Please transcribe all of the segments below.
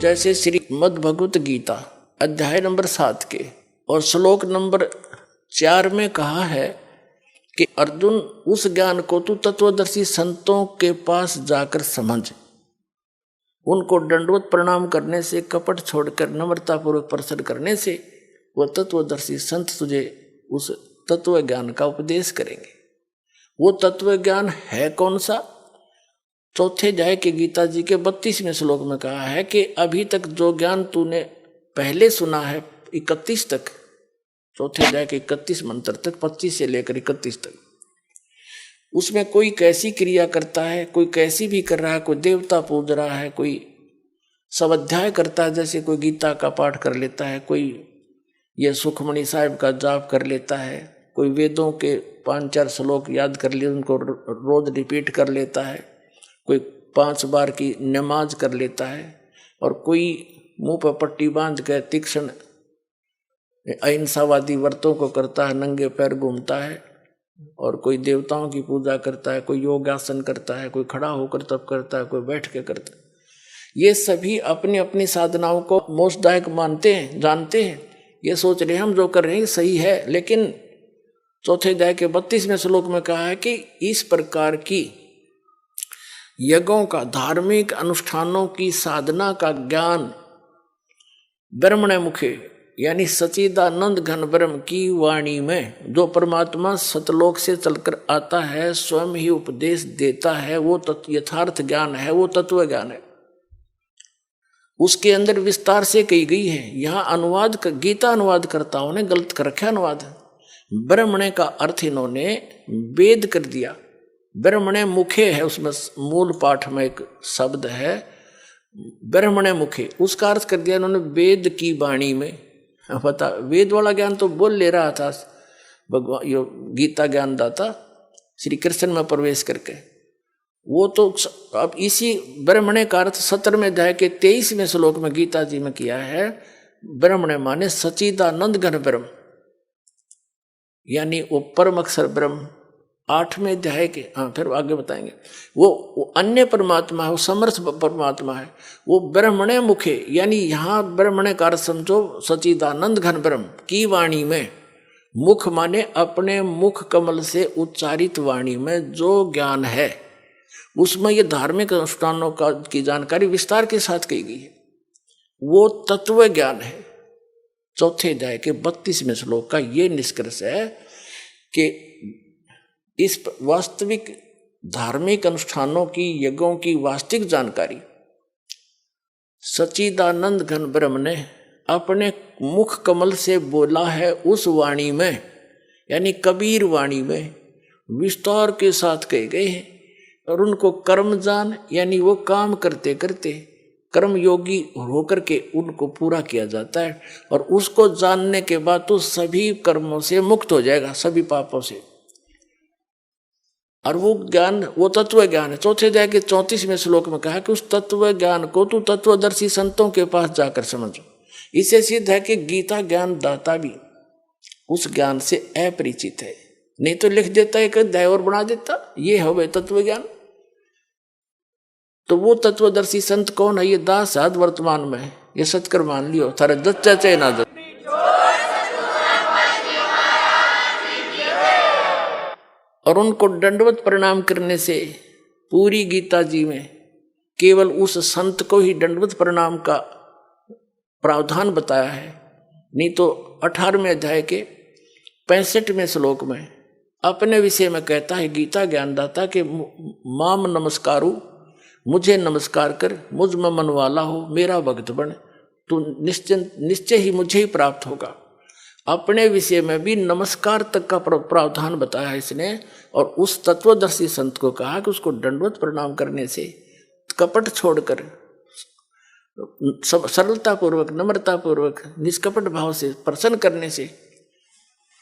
जैसे श्रीमद् भगवत गीता अध्याय नंबर 7 के और श्लोक नंबर 4 में कहा है कि अर्जुन उस ज्ञान को तू तत्वदर्शी संतों के पास जाकर समझ, उनको दंडवत प्रणाम करने से, कपट छोड़कर नम्रतापूर्वक प्रसन्न करने से वह तत्वदर्शी संत तुझे उस तत्व ज्ञान का उपदेश करेंगे। वो तत्व ज्ञान है कौन सा? चौथे अध्याय के गीता जी के 32वें श्लोक में कहा है कि अभी तक जो ज्ञान तूने पहले सुना है 31 तक, चौथे अध्याय के 31 मंत्र तक, 25 से लेकर 31 तक, उसमें कोई कैसी क्रिया करता है, कोई कैसी भी कर रहा है, कोई देवता पूज रहा है, कोई स्वाध्याय करता है, जैसे कोई गीता का पाठ कर लेता है, कोई ये सुखमणि साहिब का जाप कर लेता है, कोई वेदों के 5-4 श्लोक याद कर लिए उनको रोज रिपीट कर लेता है, कोई 5 बार की नमाज कर लेता है, और कोई मुंह पर पट्टी बांध कर तीक्ष्ण अहिंसावादी व्रतों को करता है, नंगे पैर घूमता है, और कोई देवताओं की पूजा करता है, कोई योगासन करता है, कोई खड़ा होकर तप करता है, कोई बैठ के करता है। ये सभी अपनी अपनी साधनाओं को मोक्षदायक मानते हैं, जानते हैं, ये सोच रहे हैं हम जो कर रहे हैं सही है। लेकिन चौथे अध्याय के 32वें श्लोक में कहा है कि इस प्रकार की यज्ञों का, धार्मिक अनुष्ठानों की साधना का ज्ञान ब्रह्मणे मुखे यानी सच्चिदानंद घन ब्रह्म की वाणी में जो परमात्मा सतलोक से चलकर आता है, स्वयं ही उपदेश देता है, वो यथार्थ ज्ञान है, वो तत्व ज्ञान है। उसके अंदर विस्तार से कही गई है। यहाँ अनुवाद, गीता अनुवादकर्ताओं ने गलत कर रखा अनुवाद। ब्रह्मणे का अर्थ इन्होंने वेद कर दिया। ब्रह्मणे मुखे है, उसमें मूल पाठ में एक शब्द है ब्रह्मणे मुखे, उसका अर्थ कर दिया इन्होंने वेद की वाणी में। पता वेद वाला ज्ञान तो बोल ले रहा था भगवान, यो गीता ज्ञानदाता श्री कृष्ण में प्रवेश करके, वो तो अब इसी ब्रह्मणे का अर्थ 17वें अध्याय के 23वें श्लोक में गीता जी में किया है। ब्रह्मणे माने सच्चिदानंद घन ब्रह्म, यानी वो परम अक्षर ब्रह्म। 8वें अध्याय के, फिर आगे बताएंगे, वो अन्य परमात्मा है, वो समर्थ परमात्मा है, वो ब्रह्मणे मुखे, यानी यहाँ ब्रह्मणे का अर्थ समझो सच्चिदानंद घन ब्रह्म की वाणी में। मुख माने अपने मुख कमल से उच्चारित वाणी में जो ज्ञान है, उसमें ये धार्मिक अनुष्ठानों का की जानकारी विस्तार के साथ कही गई है, वो तत्व ज्ञान है। चौथे अध्याय के 32वें श्लोक का ये निष्कर्ष है कि इस वास्तविक धार्मिक अनुष्ठानों की, यज्ञों की वास्तविक जानकारी सच्चिदानंद घन ब्रह्म ने अपने मुख कमल से बोला है उस वाणी में, यानी कबीर वाणी में विस्तार के साथ कहे गए हैं। और उनको कर्मजान, यानी वो काम करते करते कर्म योगी होकर के उनको पूरा किया जाता है, और उसको जानने के बाद तो सभी कर्मों से मुक्त हो जाएगा, सभी पापों से। और वो ज्ञान, वो तत्व ज्ञान है। चौथे अध्याय के 34वें श्लोक में कहा कि उस तत्व ज्ञान को तू तत्वदर्शी संतों के पास जाकर समझो। इससे सिद्ध है कि गीता ज्ञान दाता भी उस ज्ञान से अपरिचित है, नहीं तो लिख देता एक अध्याय और बना देता, ये हो गए तत्व ज्ञान। तो वो तत्वदर्शी संत कौन है? ये दास साध वर्तमान में है, ये सत्कर मान लियो, थारे दच्चा चाहे ना दच। और उनको दंडवत प्रणाम करने से पूरी गीता जी में केवल उस संत को ही दंडवत प्रणाम का प्रावधान बताया है, नहीं तो 18वें अध्याय के 65वें श्लोक में अपने विषय में कहता है गीता ज्ञानदाता के माम नमस्कारु, मुझे नमस्कार कर, मुझ में मन वाला हो, मेरा भक्त बन, तो निश्चय ही मुझे ही प्राप्त होगा। अपने विषय में भी नमस्कार तक का प्रावधान बताया है इसने। और उस तत्वदर्शी संत को कहा कि उसको दंडवत प्रणाम करने से, कपट छोड़कर सरलता पूर्वक, नम्रता पूर्वक, निष्कपट भाव से प्रसन्न करने से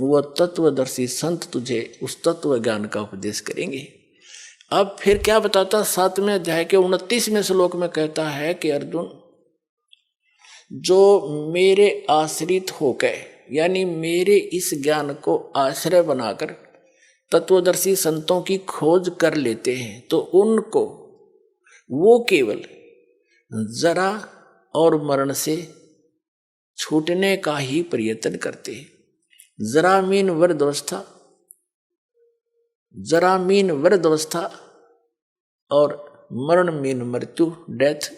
वह तत्वदर्शी संत तुझे उस तत्व ज्ञान का उपदेश करेंगे। अब फिर क्या बताता? 7वें अध्याय के 29वें श्लोक में कहता है कि अर्जुन, जो मेरे आश्रित होकर, यानी मेरे इस ज्ञान को आश्रय बनाकर तत्वदर्शी संतों की खोज कर लेते हैं, तो उनको वो केवल जरा और मरण से छूटने का ही प्रयत्न करते हैं। जरा मीन वृद्धावस्था, जरा मीन वृद्धावस्था और मरण मीन मृत्यु, डेथ।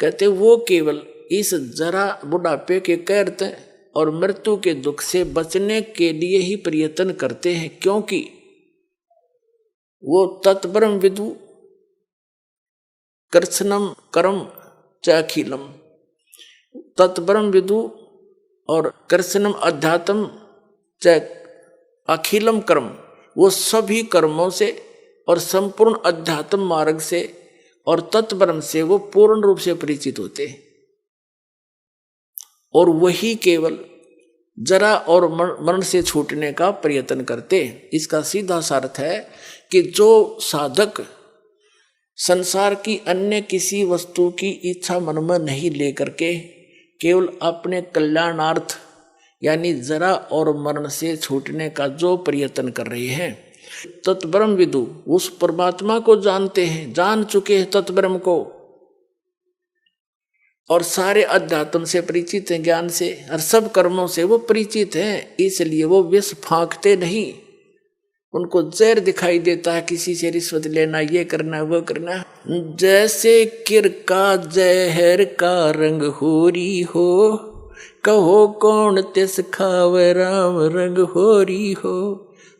कहते वो केवल इस जरा बुढ़ापे के कहते और मृत्यु के दुख से बचने के लिए ही प्रयत्न करते हैं, क्योंकि वो तत्ब्रह्म विदु कृष्णम कर्म चाखिलम, तत्ब्रह्म विदु और कृष्णम अध्यात्म च अखिलम कर्म, वो सभी कर्मों से और संपूर्ण अध्यात्म मार्ग से और तत्ब्रह्म से वो पूर्ण रूप से परिचित होते हैं। और वही केवल जरा और मरण से छूटने का प्रयत्न करते हैं। इसका सीधा सा अर्थ है कि जो साधक संसार की अन्य किसी वस्तु की इच्छा मन में नहीं लेकर के केवल अपने कल्याणार्थ यानी जरा और मरण से छूटने का जो प्रयत्न कर रहे हैं, तत्ब्रह्म विदु उस परमात्मा को जानते हैं, जान चुके हैं तत्ब्रह्म को, और सारे अध्यात्म से परिचित हैं, ज्ञान से और सब कर्मों से वो परिचित हैं। इसलिए वो विष फांकते नहीं। उनको जहर दिखाई देता है, किसी से रिश्वत लेना, ये करना वो करना। जैसे किर का जहर का रंग होरी हो, कहो कौन तिस खावे राम रंग होरी हो।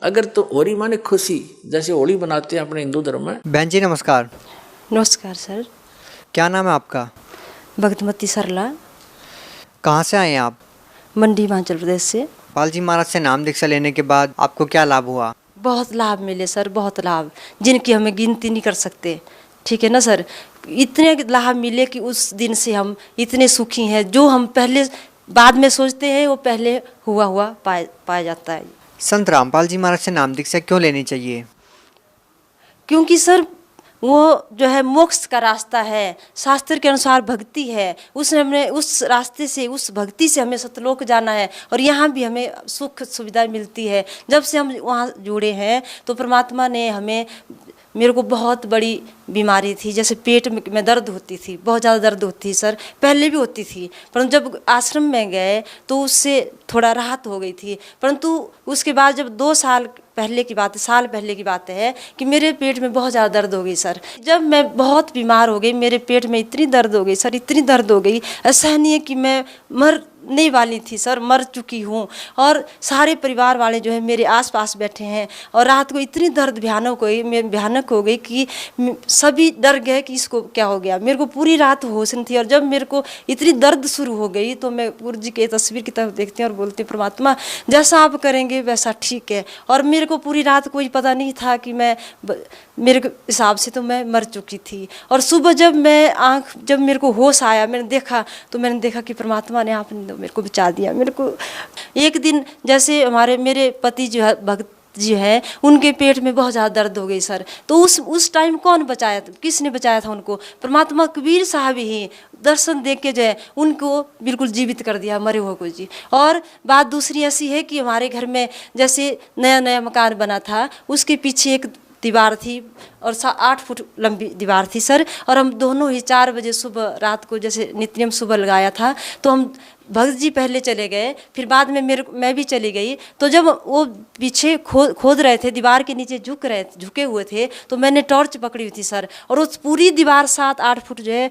अगर तो होरी माने खुशी, जैसे होली बनाते हैं अपने हिंदू धर्म में। बहन जी नमस्कार। नमस्कार सर। क्या नाम है आपका? भगतमती सरला। कहाँ से आए हैं आप? मंडी हिमाचल प्रदेश से। पाल जी महाराज से नाम दीक्षा लेने के बाद आपको क्या लाभ हुआ? बहुत लाभ मिले सर, बहुत लाभ, जिनकी हमें गिनती नहीं कर सकते। ठीक है ना सर, इतने लाभ मिले कि उस दिन से हम इतने सुखी हैं। जो हम पहले बाद में सोचते हैं वो पहले हुआ पाया जाता है। संत रामपाल जी महाराज से नाम दीक्षा क्यों लेनी चाहिए? क्योंकि सर वो जो है मोक्ष का रास्ता है, शास्त्र के अनुसार भक्ति है। हमने उस रास्ते से, उस भक्ति से हमें सतलोक जाना है और यहाँ भी हमें सुख सुविधा मिलती है। जब से हम वहाँ जुड़े हैं तो परमात्मा ने हमें, मेरे को बहुत बड़ी बीमारी थी, जैसे पेट में दर्द होती थी, बहुत ज़्यादा दर्द होती सर, पहले भी होती थी, परंतु जब आश्रम में गए तो उससे थोड़ा राहत हो गई थी। परंतु उसके बाद जब 2 साल पहले की बात है कि मेरे पेट में बहुत ज़्यादा दर्द हो गई सर। जब मैं बहुत बीमार हो गई, मेरे पेट में इतनी दर्द हो गई सर, इतनी दर्द हो गई, ऐसा नहीं है कि मैं मरने वाली थी सर, मर चुकी हूँ। और सारे परिवार वाले जो है मेरे आसपास बैठे हैं और रात को इतनी दर्द भयानक हो गई कि सभी डर गए कि इसको क्या हो गया। मेरे को पूरी रात होश नहीं थी और जब मेरे को इतनी दर्द शुरू हो गई तो मैं गुरु जी के तस्वीर की तरफ देखती हूँ और बोलती हूँ, परमात्मा जैसा आप करेंगे वैसा ठीक है। और मेरे को पूरी रात कोई पता नहीं था कि मेरे हिसाब से तो मैं मर चुकी थी। और सुबह जब मेरे को होश आया, मैंने देखा कि परमात्मा ने आपने मेरे को बचा दिया। मेरे को एक दिन जैसे मेरे पति जो है भक्त जी है, उनके पेट में बहुत ज़्यादा दर्द हो गई सर। तो उस टाइम कौन बचाया था, किसने बचाया था उनको? परमात्मा कबीर साहब ही दर्शन देख के जो है उनको बिल्कुल जीवित कर दिया, मरे हुए को जी। और बात दूसरी ऐसी है कि हमारे घर में जैसे नया मकान बना था, उसके पीछे एक दीवार थी और 8 फुट लंबी दीवार थी सर। और हम दोनों ही 4 बजे सुबह रात को जैसे नित्यम सुबह लगाया था, तो हम भक्त जी पहले चले गए, फिर बाद में मैं भी चली गई। तो जब वो पीछे खोद रहे थे, दीवार के नीचे झुके हुए थे, तो मैंने टॉर्च पकड़ी हुई थी सर। और उस पूरी दीवार 7-8 फुट जो है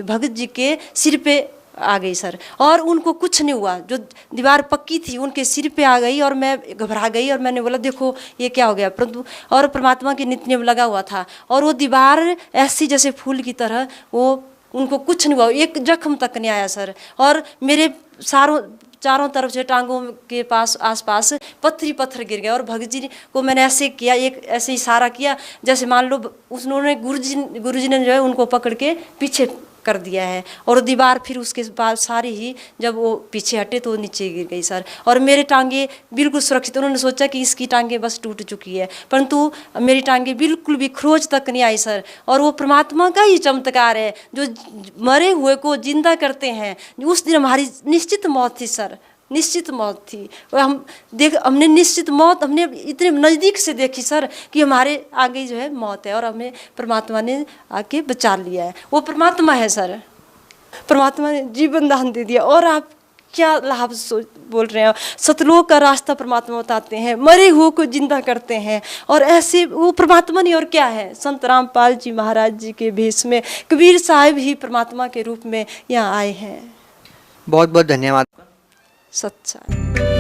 भगत जी के सिर पे आ गई सर। और उनको कुछ नहीं हुआ, जो दीवार पक्की थी उनके सिर पे आ गई और मैं घबरा गई और मैंने बोला देखो ये क्या हो गया। परंतु और परमात्मा के नित्य नियम लगा हुआ था और वो दीवार ऐसी जैसे फूल की तरह, वो उनको कुछ नहीं हुआ, एक जख्म तक नहीं आया सर। और मेरे चारों तरफ से टांगों के आसपास पत्थर गिर गए। और भगत जी को मैंने ऐसे किया, ऐसे इशारा किया जैसे मान लो उन्होंने गुरुजी ने जो है उनको पकड़ के पीछे कर दिया है। और दीवार फिर उसके बाद सारी ही जब वो पीछे हटे तो वो नीचे गिर गई सर। और मेरे टांगे बिल्कुल सुरक्षित, उन्होंने सोचा कि इसकी टांगे बस टूट चुकी है, परंतु मेरी टांगे बिल्कुल भी खरोच तक नहीं आई सर। और वो परमात्मा का ही चमत्कार है जो मरे हुए को जिंदा करते हैं। उस दिन हमारी निश्चित मौत थी सर, निश्चित मौत थी। और हमने निश्चित मौत हमने इतने नज़दीक से देखी सर कि हमारे आगे जो है मौत है और हमें परमात्मा ने आके बचा लिया है। वो परमात्मा है सर। परमात्मा ने जीवन दान दे दिया, और आप क्या लाभ बोल रहे हो। सतलोक का रास्ता परमात्मा बताते हैं, मरे हुए को जिंदा करते हैं, और ऐसे वो परमात्मा नहीं और क्या है। संत रामपाल जी महाराज जी के भेष में कबीर साहिब ही परमात्मा के रूप में यहाँ आए हैं। बहुत बहुत धन्यवाद। सच्चा।